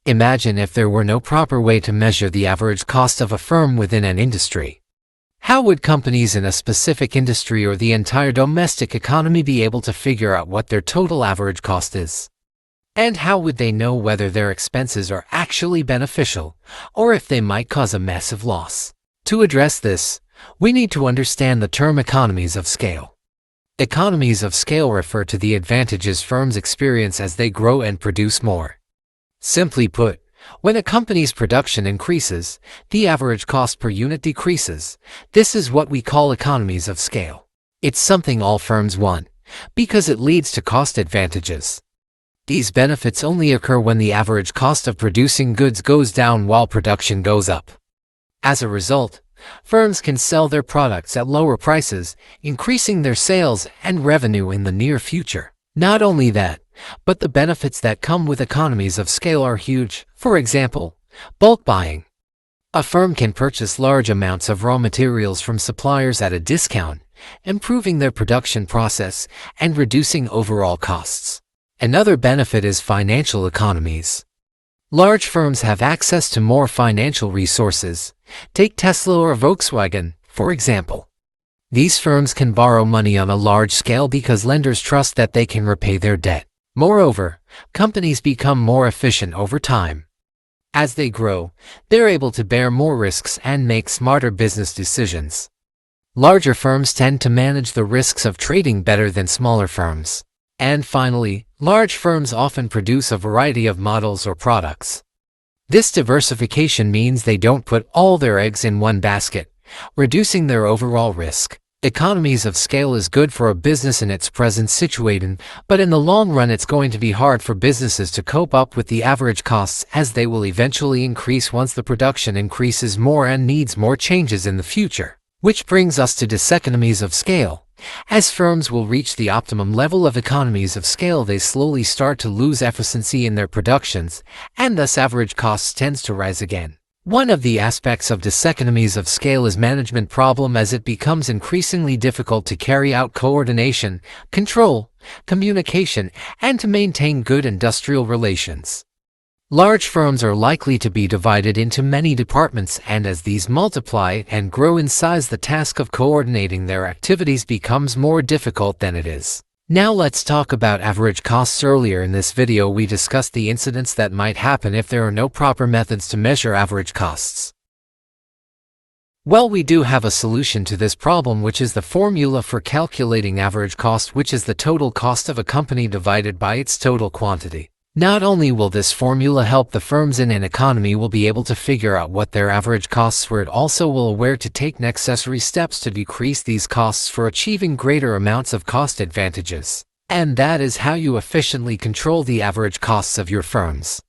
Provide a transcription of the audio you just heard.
Imagine if there were no proper way to measure the average cost of a firm within an industry. How would companies in a specific industry or the entire domestic economy be able to figure out what their total average cost is? And how would they know whether their expenses are actually beneficial, or if they might cause a massive loss? To address this, we need to understand the term economies of scale. Economies of scale refer to the advantages firms experience as they grow and produce more. Simply put, when a company's production increases, the average cost per unit decreases. This is what we call economies of scale. It's something all firms want, because it leads to cost advantages. These benefits only occur when the average cost of producing goods goes down while production goes up. As a result, firms can sell their products at lower prices, increasing their sales and revenue in the near future. Not only that, but the benefits that come with economies of scale are huge. For example, bulk buying. A firm can purchase large amounts of raw materials from suppliers at a discount, improving their production process and reducing overall costs. Another benefit is financial economies. Large firms have access to more financial resources. Take Tesla or Volkswagen, for example. These firms can borrow money on a large scale because lenders trust that they can repay their debt. Moreover, companies become more efficient over time. As they grow, they're able to bear more risks and make smarter business decisions. Larger firms tend to manage the risks of trading better than smaller firms. And finally, large firms often produce a variety of models or products. This diversification means they don't put all their eggs in one basket, reducing their overall risk. Economies of scale is good for a business in its present situation, but in the long run it's going to be hard for businesses to cope up with the average costs, as they will eventually increase once the production increases more and needs more changes in the future. Which brings us to diseconomies of scale. As firms will reach the optimum level of economies of scale, they slowly start to lose efficiency in their productions, and thus average costs tends to rise again. One of the aspects of diseconomies of scale is management problem, as it becomes increasingly difficult to carry out coordination, control, communication, and to maintain good industrial relations. Large firms are likely to be divided into many departments, and as these multiply and grow in size, the task of coordinating their activities becomes more difficult than it is. Now let's talk about average costs. Earlier in this video we discussed the incidents that might happen if there are no proper methods to measure average costs. Well, we do have a solution to this problem, which is the formula for calculating average cost, which is the total cost of a company divided by its total quantity. Not only will this formula help the firms in an economy will be able to figure out what their average costs were, it also will aware to take necessary steps to decrease these costs for achieving greater amounts of cost advantages. And that is how you efficiently control the average costs of your firms.